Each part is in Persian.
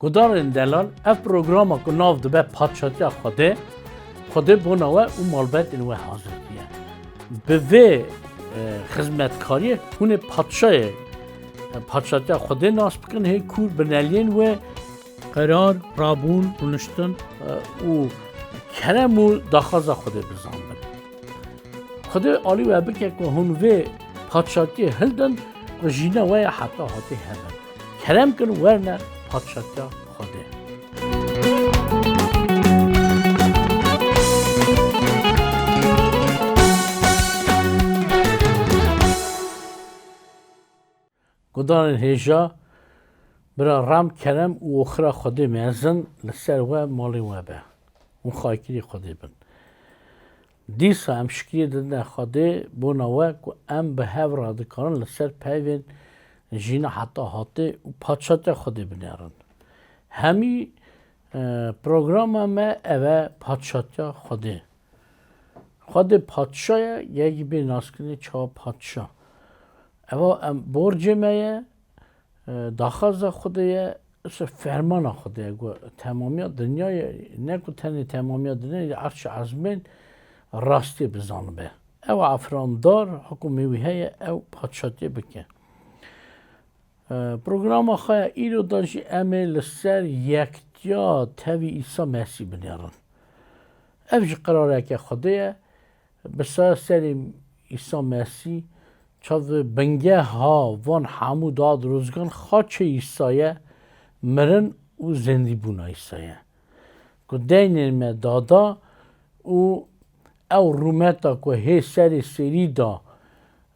گدارن دلال اف پروگرام کو ناو دبه پادشاهی خوده بوناوه او مالبت اینوه حاضر بیه به وی خدمتکاری هونه پادشاهی خوده ناس بکن هی کور بنالین و قرار رابون رونشتن و کرم و داخازا خوده بزن بن خوده آلی و بکه که هون وی پادشاهی هلدن و جینا وی حتی حتی هلدن کرم کن ورنه پادشاهی خوده گدارن هیجا برا رام کرم و اخرى خوده میزن لسر و مالی و به اون خواهی خوده بن دیسا هم شکریه دادن خوده بوناوه که ام به هف را دکارن لسر پیوین جینا حتی حتی و پادشاهی خوده بنیارن همی پروگرام ما اوه پادشاهی خوده پادشاه یکی بی ناس کنی چه پادشاه اوه برج مایه داخل خوده فرمان خوده تمامیت دنیای نه که تنی تمامیت دنیای عرش عظمین راستی بزنه به او افراندار حکومی های او پادشاهی بکن پروگرام خواهی ایرو داشتی امیل سر یکتیا تاوی عیسی مسیح بنیارن اوش قراره که خوده بسیار سر عیسی مسیح چاو بنگه ها وان همو داد روزگان خاچه عیسیه مرن و زندی بونا عیسیه که دینین me دادا او رومتا که هی سری دا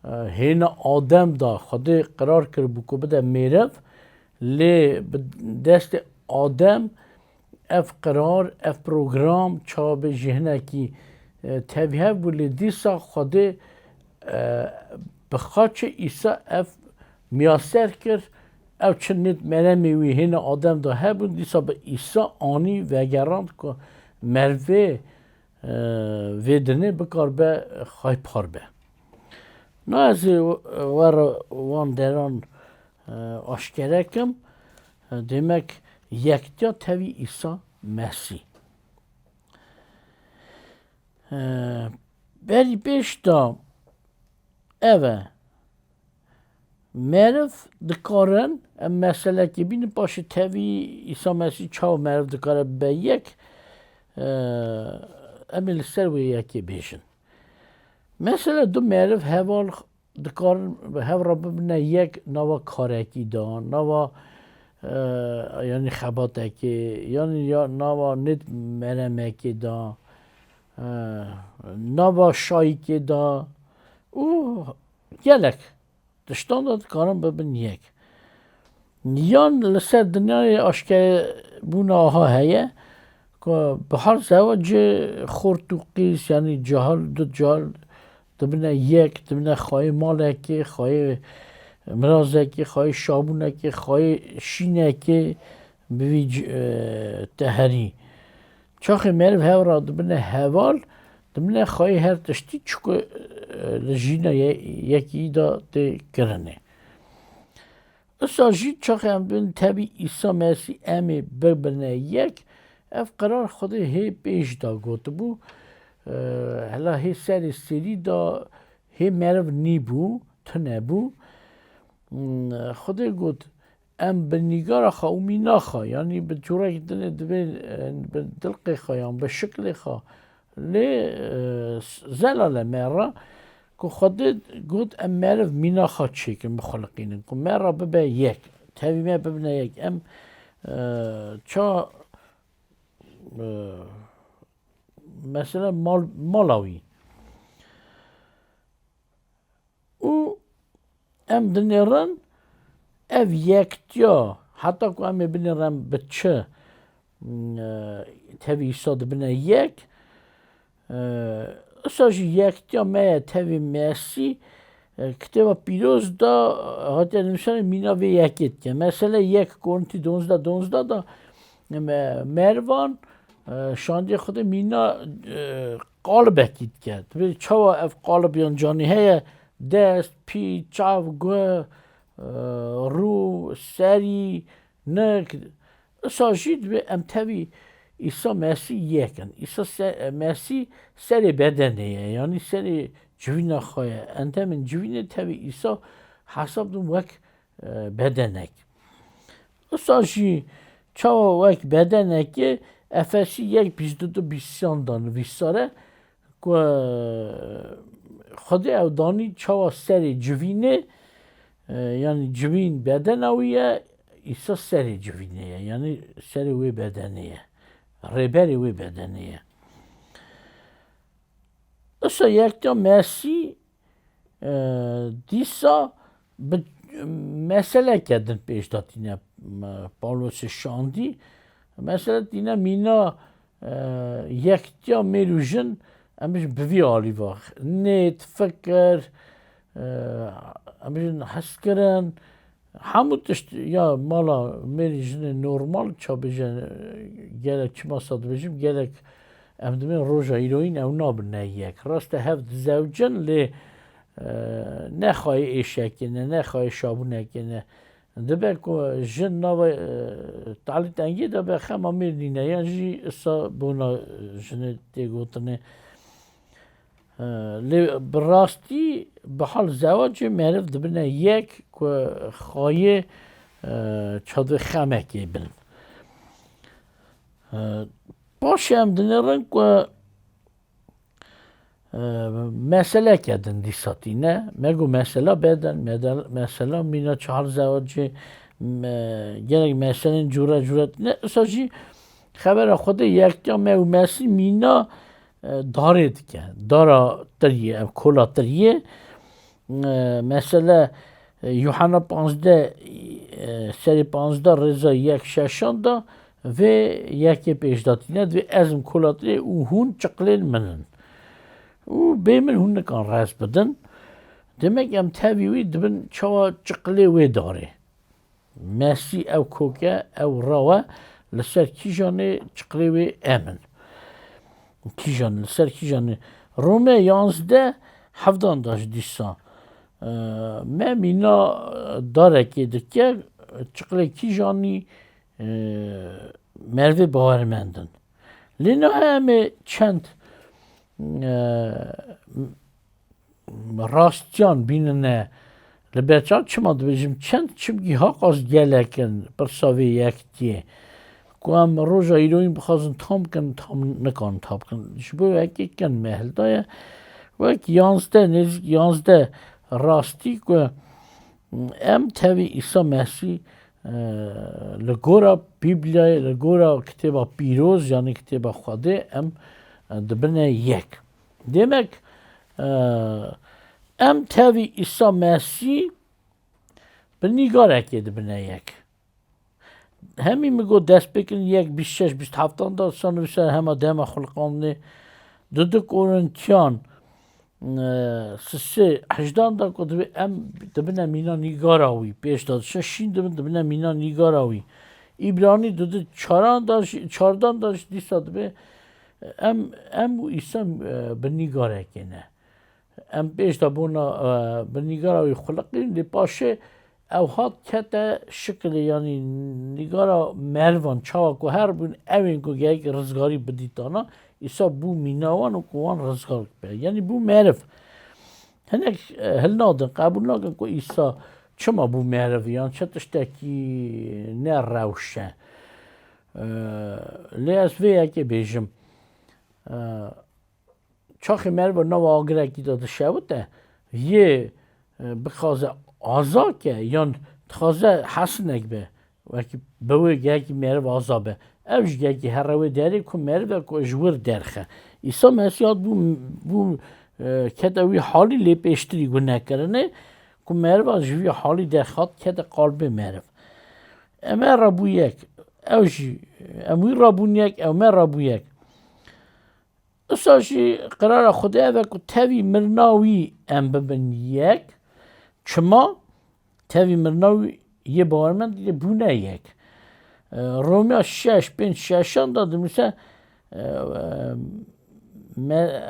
هینا آدم دا خدا قرار کرد بو که بده میرف لی دست آدم اف قرار اف پروگرام چا به جهنه کی تبیه بولی دیسا خدا بخاطر عیسی اف میاسر کرد او چنید مرمی وی هینا آدم دا هبون دیسا به عیسی آنی وگراند که مروه ویدنه بکار به خواهی پار به نه از وان دران آشکره کم demek یکتا تاوی عیسی مسیح بری بیش دا اوه مرف دکارن مثلا که بین باشه تاوی عیسی مسیح چاو مرف دکاره به یک امیل سر و یکی بیشن مثلا دو معرف هوال دکارن هوا را ببینه یک نوا کارکی دا نوا یعنی خباتکی یعنی نوا ند مرمکی دا نوا شایکی دا او گلک دشتان دا دکارن ببین یک نیان لسر دنیای آشکه بونا ها هیه که به هر زواج خورد و قیس یعنی جهال دو جهال دبنه یک دبنه خواهی مالکی خواهی مرازکی خواهی شابونکی خواهی شینکی بوی تهری چاخی مرف هوا را دبنه هوال دبنه خواهی هر تشتی چکو لجینه یکی دا ده کرنه اصلا جید چاخی هم دبنه تبی عیسی مسیح امی ببنه یک اف قرار خود هی پیش دا گوت بو هلا هی سری دا هی مرو نی بو تو نبو خود گوت ام به نگار خوا و مینا خوا یعنی به جوره دنه به دلقی خوا یا به شکل خوا لی زلال مرا که خود گوت ام مرو مینا خوا چی که مخلقینه که مرا ببه یک تاوی ما ببنه یک ام چا مثلا مالاوی او ام دنیرن اف یکتیا حتی که ام بنیرن به چه تاوی ایسا دبنه یک اصاجی یکتیا مایه تاوی مرسی کتاب پیروز دا حتی نمیشن مینا وی یکیت که مثلا یک گونتی 12 دا مروان شاندی خود مینا قالب اکید کرد چاوا اف قالب یانجانی هیه دست پی چاو گوه رو سری نک ساجید به ام تاوی ایسا مسی یکن ایسا مسی سر بدنه یعنی سر جوین خواه انت من جوین تاوی ایسا حساب دون وک بدنک ساجی چاوا وک بدنک افسی یک بیزدو بیسیاندان ویساره که خود او دانی چاوا سر جوینه yani civin beden aviye ise seri civineye yani seri ve bedeneye reberi ve bedeneye. Isa yekta Mesih disa mesele kedin peştat yine Paulus şandi mesela yine mina yekta merujin emiş bivi ali var net fikir امیشن حس کردن همون تشت یا مالا میریشن نورمال چا بجن گلک چی ماساد بجیم گلک امدمن روژا ایروین او نابنه یک راست هفت زوجن لی نخواه ایشکنه نخواه شابونه کنه دبه که جن نوی تعالی تنگی دبه خما میرینه یعنی جی اصا بونا جن تیگوتنه براستی به حال زواج معرف دبنه یک که خواهی چادر خمکی بن باشه هم دنیرن که مسئله کردن دیساتی نه مگو مسئله بدن مسئله مینا چهار زواج گرگ مسئله جورت نه اصلا خبر خود یک جا مگو مسئله مینا دارد که دارا تریه کلا تریه مثلا یوحنا 15 سری 15 رضا یک ششاندا و یک پیشداتینه و ازم کلا تریه او هون چقلیل منن او بیمن هون نکان راست بدن demek ام تاویوی دبن چوا چقلی وی داره مسی او کوکه او روا لسر کی جانه چقلی وی امن کیجان سر کیجان رومه 11 هفتان داشت دیسان من مینا داره که دکه چقدر کیجانی مروه باورمندن لینا همه چند راستیان بیننه لبرچان چما دویجم چند چمگی حق از گلکن برساوی یکتیه که هم روژا ایروین بخوازن تام کن تام نکن تام کن شبه اکی کن محل دایه و اکی یانزده راستی که ام تاوی ایسا مسیح لگورا بیبلیای لگورا کتابا پیروز یعنی کتابا خواده ام دبنه یک demek ام تاوی ایسا مسیح به نیگار اکی دبنه یک همی میگو دست بکن یک 26-27 دا سانویسر همه دم خلقانه دو کورنتیان 3-18 دا که ام دبنه مینا نیگاراوی پیش داد ششین دبنه مینا نیگاراوی ایبرانی دو 14 داش دیسا دبه ام و ایسا به نیگاره کنه ام پیش دا بونا به نیگاراوی خلقین دی پاشه او هات کتا شکل یعنی نگارا مروان چاوا که هر بون اوین که یک رزگاری بدیتانا ایسا بو میناوان و کوان رزگار بره یعنی بو معرف هنک هل نادن قبول نکن که ایسا چما بو معرف یعنی چه تشتکی نه روشه لی از وی اگه بیجم چاخی مروان نو آگره کی داده شوته یه بخوازه آزا که یان تازه حسنک به وکی بوی گیکی مرو آزا به اوش گیکی هر روی داری که مرو که جور درخه ایسا مسیحات بو کدوی حالی لیپ اشتری گونه کرنه که مرو جوی حالی درخواد کده قلب مرو اما رابو یک اوشی اموی رابون یک اما رابو یک اصاشی قرار خوده و که تاوی مرناوی ام ببن یک چما تاوی مرناوی یه باورمند یه بونه یک رومیا 6-5-6 داده مثلا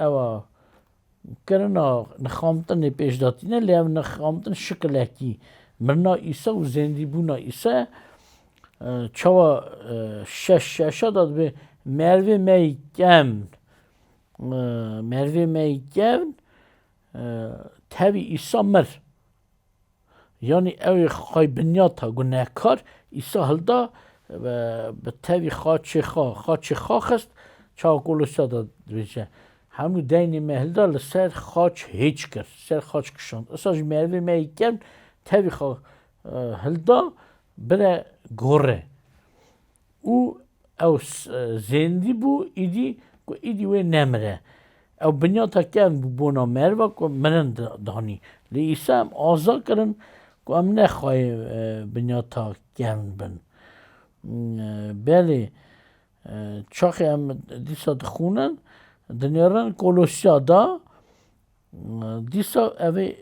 اوا کرنا نخامتن پیش داتینه لیو نخامتن شکلکی مرنا ایسا و زندی بونا ایسا چوا شش داد به مروی میگم تاوی ایسا مر یعنی اوی خواهی بنیاتا گناه کار ایسا هلدا به تاوی خاچ خست چا گلوسا داد بیشه همو دینی مهلدا لسر خاچ هیچ کرد سر خاچ کشاند اساش مروی میگم تاوی هلدا بره گوره او زندی بو ایدی وی نمره او بنیاتا که بونا مروا که منن دانی لی ایسا هم آزا کرن که هم نخواهی بنیاتا گرم بن بله چاخی هم دیسا دخونن دنیارن کولوسیا دا دیسا اوی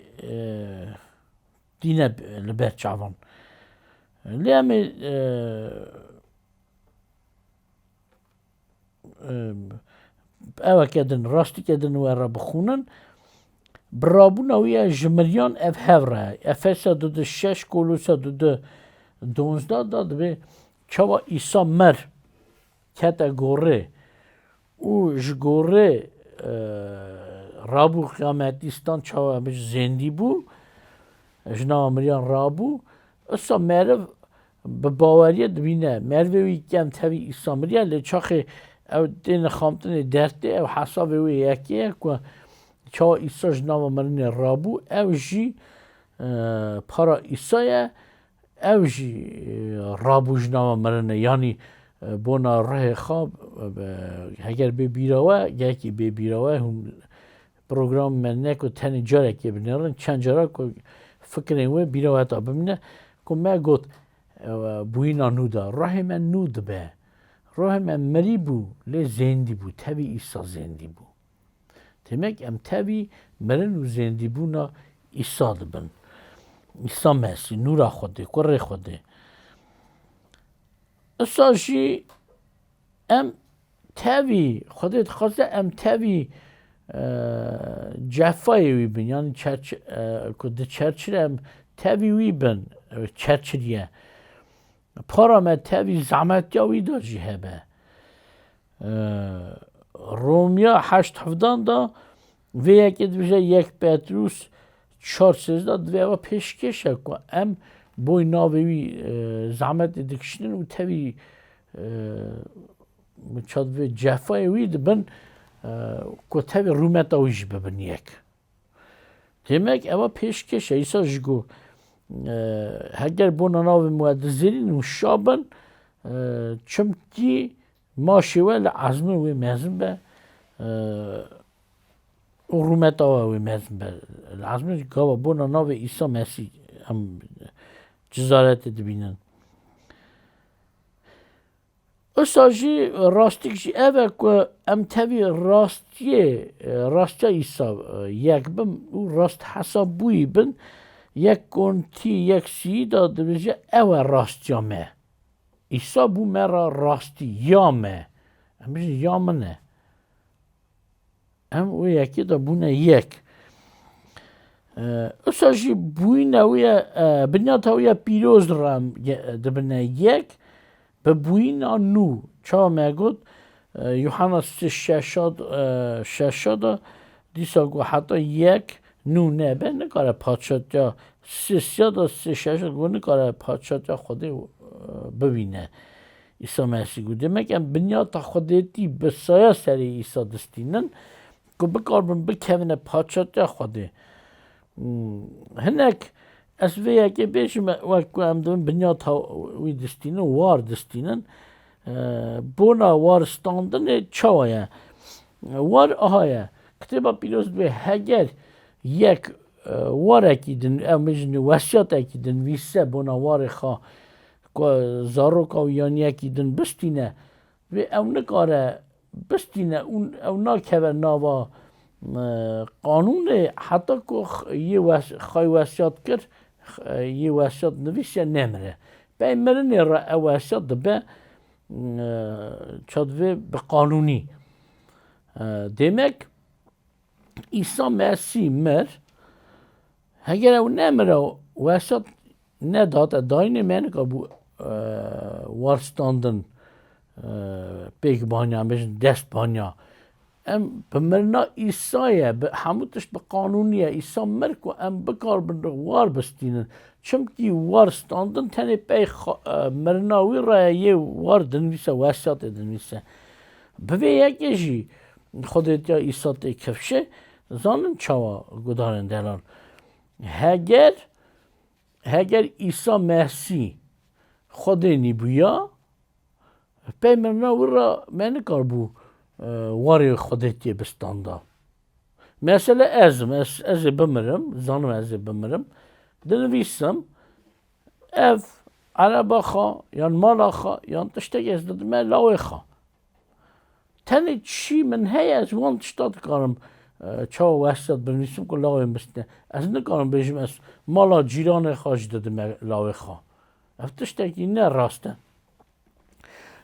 دینه لبر چاوان لی همه اوه کدن راستی کدن و را بخونن برابون اویا جمریان اف هفره افسا دو شش کولوسا دو 12 داد به چوا ایسا مر کتا گوره او جگوره رابو قیامتیستان چوا همش زندی بو جنا مریان رابو اصلا مرو به باوریه دبینه مروی کم تاوی ایسا مریان لچاخه او دین خامتن درته او حساب وی یکیه که چا ایسا جناو مرن رابو او جی پارا ایسایه او جی رابو جناو مرن یعنی بونا راه خواب اگر بی بیراوه یکی بی بیراوه هم پروگرام من نکو تنی جاره که بنیارن چند جاره که فکر اینوه بیراوه تا ببینه که من گفت بوینا نودا راه من نود به راه من مری بو لی زندی بو تاوی ایسا زندی بو demek ام تاوی مرن و زندی بونا ایسا دبن ایسا مسی نورا خوده قره خوده اصلا جی ام تاوی خودت خواسته ام تاوی جفای وی بن یعنی کده چرچر ام تاوی وی بن چرچریه پارا ما تاوی زحمت یاوی دا جی هبه رومیا 8 دا و یکی دوشه 1 پتروس 4 دوی و پیشکشه که ام بوی ناوی زحمت دکشنن و تاوی چاد و جفای وی دبن که تاوی رومت آویش ببن یک demek eva پیشکشه ایسا جگو هگر بونا ناوی مودزیرین و شابن چمکی ماشي ولا عزمه ومازن به ورومتا ومازن به العزمه قوا بونا ناوي عيسى مسيح هم جزارات دبينن اساجي راستيك جي اوه که ام تاوي راستيا عيسى يك بم و راست حساب بوي بن يك كونتي يك سيدا دبجه اوه راستيا مه ایسا بو مرا راستی یامه همیشه یامه نه هم او یکی دا بونه یک اصلا جی بوینه ویا بنیاد ویا پیروز رام دبنه یک به بوینه نو چا میگود یوحنا 6 دیسا گو حتی یک نو نه به نکاره پادشاد یا 6 گو نکاره پادشاد یا خوده ببینه عیسی مسیح گو demek ام بنیاد خودتی به سایه سری عیسی دستینن که بکاربن بکوینه پادشاد یا خوده هنک از ویا که بیشم وقتی ام دون بنیاد وی دستینن وار دستینن بونا وار ستاندن چاویه وار آهایه کتابا پیروز به هگر یک وار اکیدن امجن وسیات اکیدن ویسه بونا وار خواه که زاروکا و یعنی اکیدن بستینه و او نکاره بستینه او ناکوه ناوا قانون حتی که یه خواهی وسیات کرد یه وسیات نویسه نمره به مرنی را او وسیات به چادوه به قانونی demek İsa Mesih mer eğer o nemre وسط نداد داین من که بو وارستاندن پیک بانیا میشن دست بانیا ام بمرنا ایسایه به هموتش به قانونیه ایسا مرک و ام بکار بن وار بستینن چمکی وارستاندن تنی پی مرناوی را یه وار دنویسه واسط دنویسه به یکی جی خودت یا ایسا تی کفشه زانن چاوا گدارن دلان هگر ایسا محسی خودی نبویا پی مرناوی را من کار بو واری خودتی بستاندا مثلا از بمرم زانم از بمرم دنویسم ev araba xo yan mala xo yan tiştek ez dedim lawê xo tenê çî min heye ez wan tişta dikarim çawa westet binivîsim ku lawê bistine ez nikarim bêjim ez mala cîranê xwe jî didim lawê xo ev tiştekî ne rast e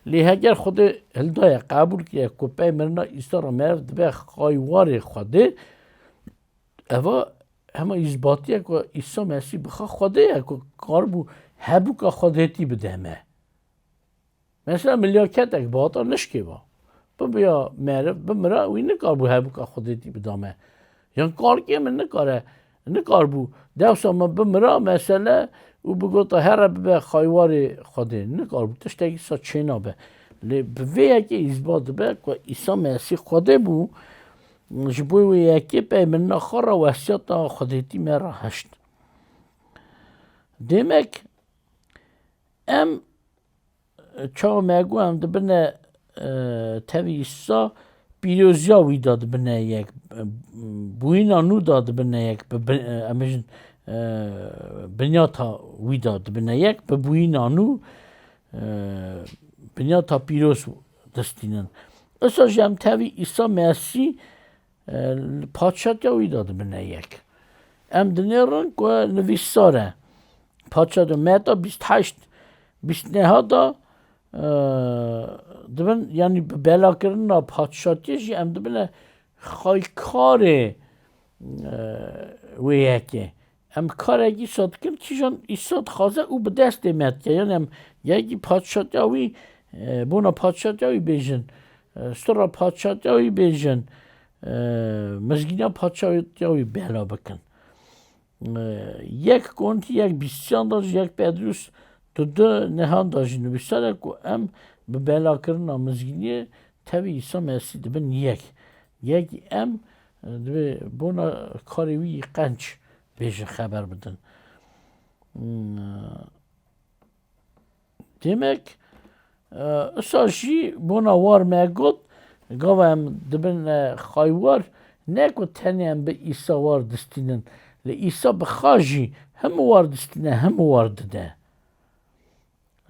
lê heger Xwedê hildaye qebûl kiye ku pey mirina îsa ra meriv dibe xaywarê Xwedê eva hema îzbatiye ku İsa Mesîh bixa Xwedê ye ku karibû hebûka Xwedêtî bide me mesela milyaketek bihata nişkêva bibiya meriv bimire wî nikaribû hebûka Xwedêtî bida me yan karkê min nikaribû dewsa me bimire mesele û bigota here bibe xaywarê Xwedê nikaribû tiştekî sa çêna be lê bi vê yekê îzbat dibe ku İsa Mesîh Xwedê bû ji bo wê yekê pey mirina xwe ra wesiyeta Xwedêtî me ra heşt demek em çawa me got em dibine tevî îsa pîroziya wî da dibine yek bûyîna nû da dibine yek em bêjin binyata wî da dibine yek bi bûyîna nû binyata pîroz distînin îsa jî em tevî İsa Mesîh padşatiya wî da dibine yek em dinêrin ku nivîsar e padşatiya Meta 28 29 da dibin yanî bi belakirina padşatiyê jî em dibine xaykarê wê yekê em karekî sa dikin kîjan îsa dixwaze û bi destê me dike yani em yekî padşatiya wî bona padşatiya wî bêjin stora padşatiya wî bêjin mizgîniya padşatiya wî bela bikin yek kontî yek bîstiyan da jî yek Pedrûs di nehan da jî nivîsar e ku em bi belakirina mizgîniyê tevî İsa Mesîh dibin yek em divê bona karê wî qenç bêjin xeber bidin demek îsa jî bona war me got gava em dibin xaywar ne ku tenê em bi İsa war distînin lê İsa bixa jî hemû war distîne hemû war dide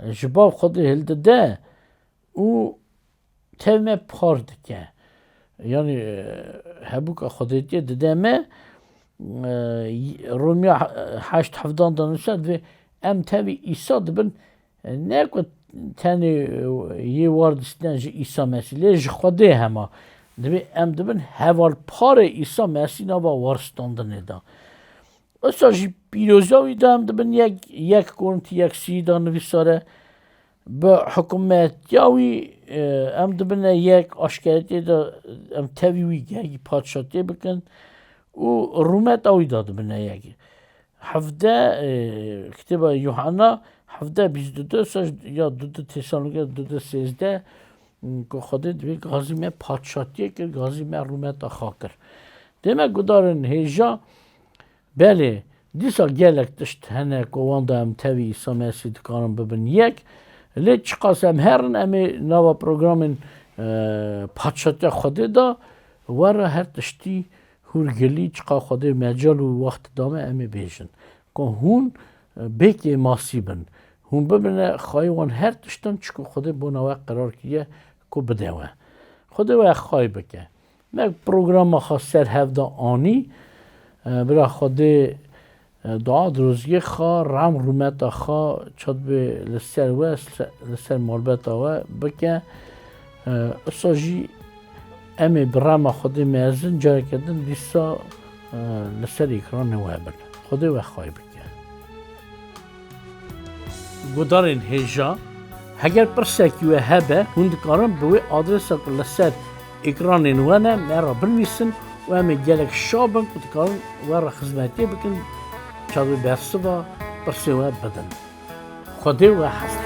ji bav Xwedê hildide û tev me par dike yani hebûka Xwedêtiyê dide me Romiya 8 da nivîse divê em tevî İsa dibin ne ku tenê yê war distîne ji İsa Mesîh lê ji Xwedê hema divê em dibin hevalparê İsa Mesîh nava waristandinê da îsa jî pîroziya wî da em dibin yek Korintî 1 da nivîsar e bi hikûmetiya wî em dibine yek aşkeretiyê da em tevî wî yekî padşatiyê bikin û rûmeta wî da dibine yekî hevde kitêba Yuhanna 7:22 ya 2 Tesalonîke 2:13 ku Xwedê divê gazî me padşatiyê kir gazî me rûmeta xwe kir demek gudarin hêja belê dîsa gelek tişt hene ku wan da em tevî İsa Mesîh dikarin bibin yek lê çiqas em herin em ê nava programên padşatiya Xwedê da were her tiştî hûrgilî çiqa Xwedê mecal û wext dame em ê bêjin ku hûn bêkê masî bin hûn bibine xayê wan her tiştan çiqû Xwedê bona we qerar kiriye ku bide we Xwedê we xay bike me programa xwe ser hev da anî bira Xwedê dua dirozgê xwe ram rûmeta xwe çadibê li ser we li ser malbeta we bike îsa jî em ê bi rema Xwedê mezin careke din dîsa li ser ekranê we bin Xwedê we xay bike گودارên hêja heger pirsekî we hebe hûn dikarin bi wê adresa li ser ekranên we ne me re binivîsin û em ê gelek şabin ku dikarin we re xizmetiyê bikin çavê bersiva pirsê we bidin. Xwedê we hest.